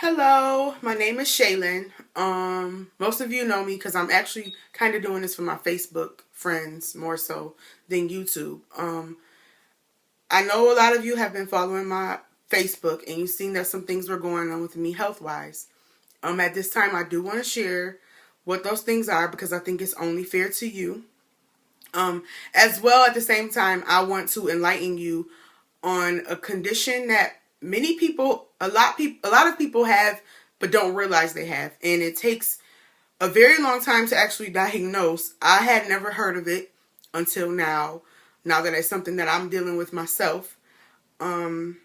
Hello, my name is Shaylin. Most of you know me because I'm actually kind of doing this for my Facebook friends more so than YouTube. I know a lot of you have been following my Facebook and you've seen that some things were going on with me health wise. At this time, I do want to share what those things are because I think it's only fair to you. As well, at the same time, I want to enlighten you on a condition that many people, a lot of people have, but don't realize they have, and it takes a very long time to actually diagnose. I had never heard of it until now. Now that it's something that I'm dealing with myself. What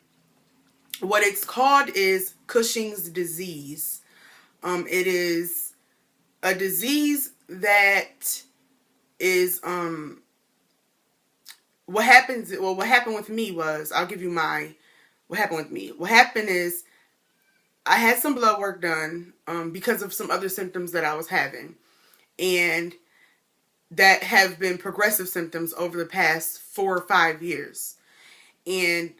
it's called is Cushing's disease. It is a disease that is what happens. Well, what happened with me was, I'll give you my what happened with me. What happened is I had some blood work done because of some other symptoms that I was having, and that have been progressive symptoms over the past 4 or 5 years. And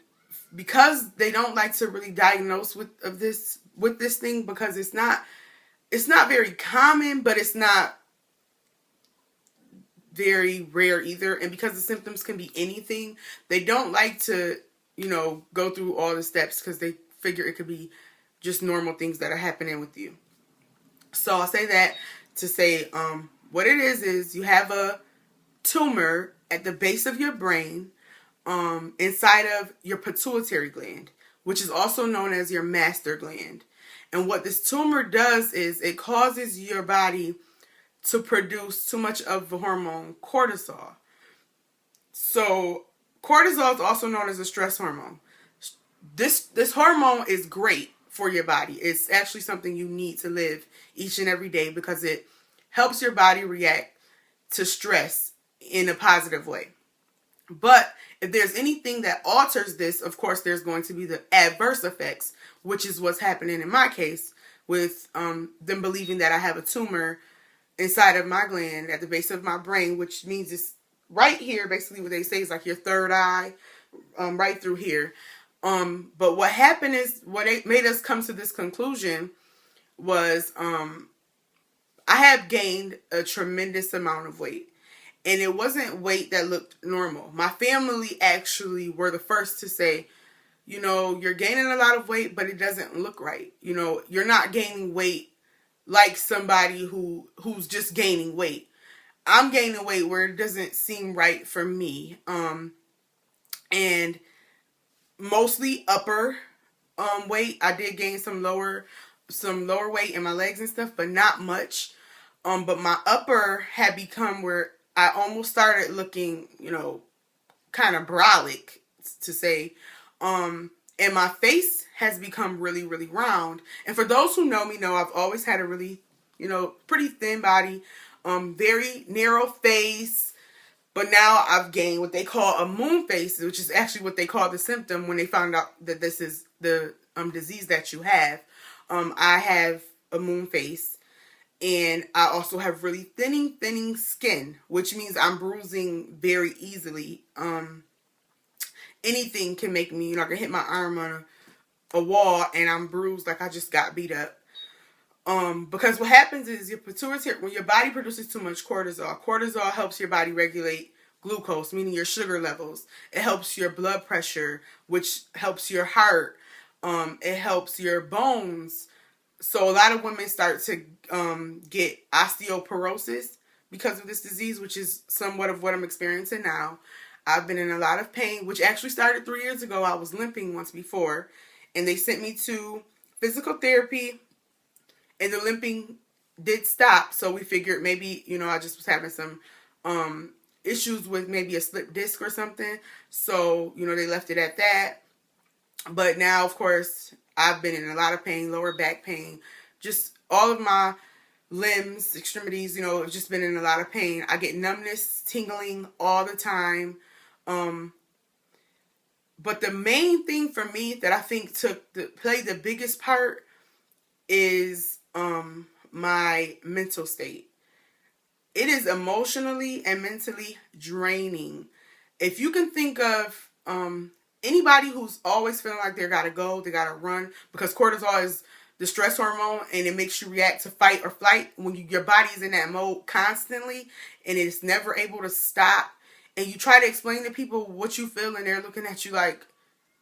because they don't like to really diagnose with this thing, because it's not very common, but it's not very rare either. And because the symptoms can be anything, they don't like to, go through all the steps because they figure it could be just normal things that are happening with you. So I'll say that to say, what it is you have a tumor at the base of your brain, inside of your pituitary gland, which is also known as your master gland. And what this tumor does is it causes your body to produce too much of the hormone cortisol. So cortisol is also known as a stress hormone. This hormone is great for your body. It's actually something you need to live each and every day because it helps your body react to stress in a positive way. But if there's anything that alters this, of course, there's going to be the adverse effects, which is what's happening in my case with them believing that I have a tumor inside of my gland at the base of my brain, which means it's right here. Basically, what they say is like your third eye, right through here. But what happened is, what made us come to this conclusion was I have gained a tremendous amount of weight. And it wasn't weight that looked normal. My family actually were the first to say, you're gaining a lot of weight, but it doesn't look right. You're not gaining weight like somebody who's just gaining weight. I'm gaining weight where it doesn't seem right for me. And mostly upper weight. I did gain some lower weight in my legs and stuff, but not much. But my upper had become where I almost started looking, kind of brolic to say. And my face has become really, really round. And for those who know me know I've always had a really, pretty thin body, very narrow face. But now I've gained what they call a moon face, which is actually what they call the symptom when they found out that this is the disease that you have. I have a moon face. And I also have really thinning skin, which means I'm bruising very easily. Anything can make me, I can hit my arm on a wall and I'm bruised like I just got beat up. Because what happens is when your body produces too much cortisol helps your body regulate glucose, meaning your sugar levels. It helps your blood pressure, which helps your heart. It helps your bones. So a lot of women start to get osteoporosis because of this disease, which is somewhat of what I'm experiencing now. I've been in a lot of pain, which actually started 3 years ago. I was limping once before, and they sent me to physical therapy, and the limping did stop. So we figured maybe, I just was having some issues with maybe a slipped disc or something. So, they left it at that. But now, of course, I've been in a lot of pain, lower back pain, just all of my limbs, extremities, have just been in a lot of pain. I get numbness, tingling all the time. But the main thing for me that I think played the biggest part is my mental state. It is emotionally and mentally draining. If you can think of anybody who's always feeling like they gotta go, they gotta run, because cortisol is the stress hormone, and it makes you react to fight or flight when your body is in that mode constantly and it's never able to stop. And you try to explain to people what you feel, and they're looking at you like,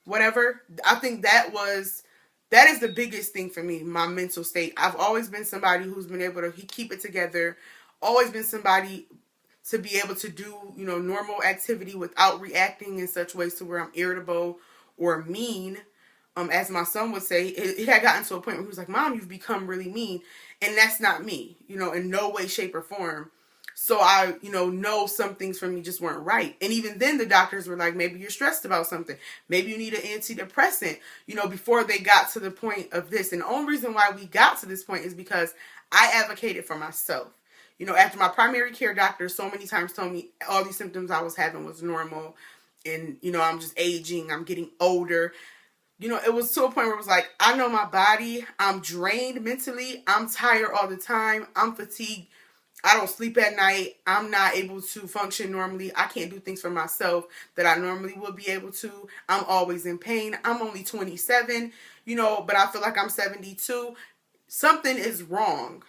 whatever. I think that is the biggest thing for me, my mental state. I've always been somebody who's been able to keep it together, always been somebody to be able to do, normal activity without reacting in such ways to where I'm irritable or mean. As my son would say, it had gotten to a point where he was like, Mom, you've become really mean. And that's not me, in no way, shape, or form. So I, know some things for me just weren't right. And even then the doctors were like, maybe you're stressed about something. Maybe you need an antidepressant, before they got to the point of this. And the only reason why we got to this point is because I advocated for myself. After my primary care doctor so many times told me all these symptoms I was having was normal. And, I'm just aging. I'm getting older. It was to a point where it was like, I know my body. I'm drained mentally. I'm tired all the time. I'm fatigued. I don't sleep at night. I'm not able to function normally. I can't do things for myself that I normally would be able to. I'm always in pain. I'm only 27, but I feel like I'm 72. Something is wrong,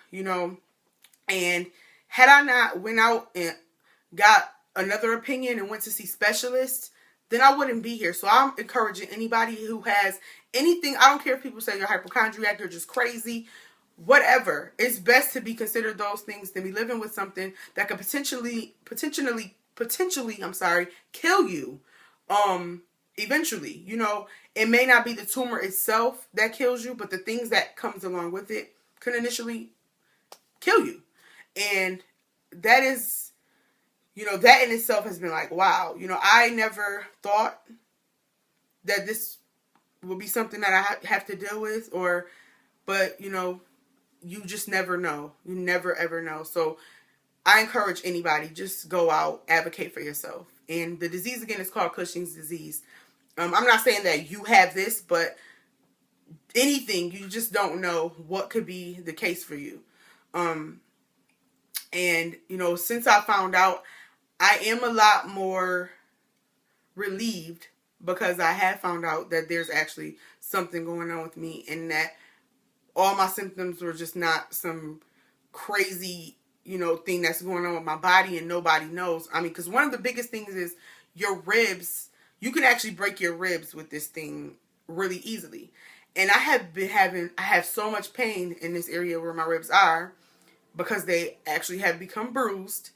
And had I not went out and got another opinion and went to see specialists, then I wouldn't be here. So I'm encouraging anybody who has anything. I don't care if people say you're hypochondriac, you're just crazy. Whatever. It's best to be considered those things than be living with something that could potentially, kill you. Eventually, it may not be the tumor itself that kills you, but the things that comes along with it can initially kill you. And that is, that in itself has been like, wow, I never thought that this would be something that I have to deal with, but you just never know. You never, ever know. So I encourage anybody, just go out, advocate for yourself. And the disease, again, is called Cushing's disease. I'm not saying that you have this, but anything, you just don't know what could be the case for you. And, since I found out, I am a lot more relieved because I have found out that there's actually something going on with me, and that all my symptoms were just not some crazy, thing that's going on with my body and nobody knows. I mean, because one of the biggest things is your ribs. You can actually break your ribs with this thing really easily. And I have so much pain in this area where my ribs are because they actually have become bruised.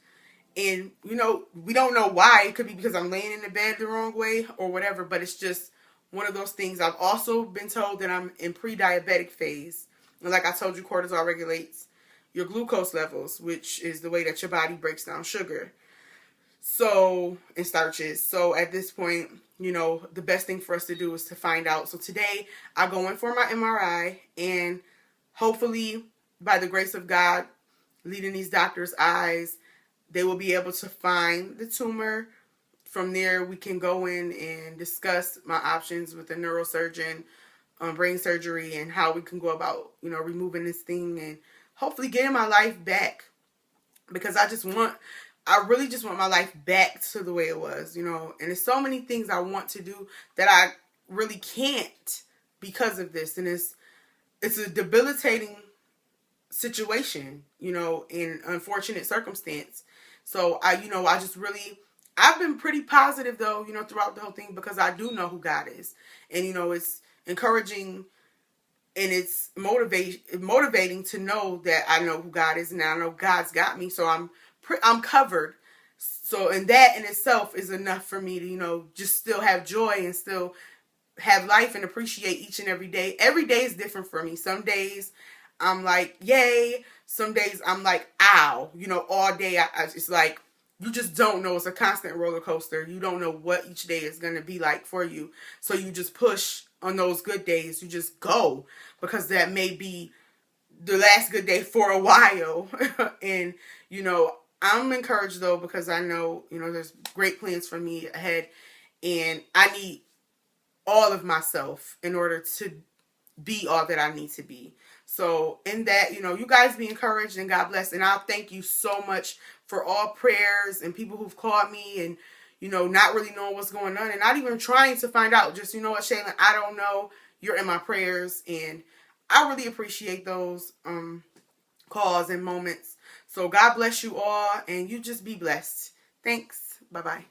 And, we don't know why. It could be because I'm laying in the bed the wrong way or whatever, but it's just one of those things. I've also been told that I'm in pre-diabetic phase. And like I told you, cortisol regulates your glucose levels, which is the way that your body breaks down sugar. So, and starches. So at this point, the best thing for us to do is to find out. So today I go in for my MRI, and hopefully by the grace of God, leading these doctors' eyes, they will be able to find the tumor. From there, we can go in and discuss my options with a neurosurgeon, brain surgery, and how we can go about, removing this thing and hopefully getting my life back. Because I really just want my life back to the way it was, And there's so many things I want to do that I really can't because of this. And it's a debilitating situation, in unfortunate circumstance. So I've been pretty positive though, throughout the whole thing, because I do know who God is. And, it's encouraging and it's motivating to know that I know who God is and I know God's got me. So I'm covered. So, and that in itself is enough for me to, just still have joy and still have life and appreciate each and every day. Every day is different for me. Some days I'm like, yay. Some days I'm like, ow. All day it's like, you just don't know. It's a constant roller coaster. You don't know what each day is going to be like for you. So you just push on those good days. You just go because that may be the last good day for a while. And, I'm encouraged though, because I know, there's great plans for me ahead, and I need all of myself in order to be all that I need to be. So in that, you guys be encouraged and God bless. And I'll thank you so much for all prayers and people who've called me and, not really knowing what's going on and not even trying to find out. Just, you know what, Shaylin, I don't know. You're in my prayers, and I really appreciate those calls and moments. So God bless you all, and you just be blessed. Thanks. Bye-bye.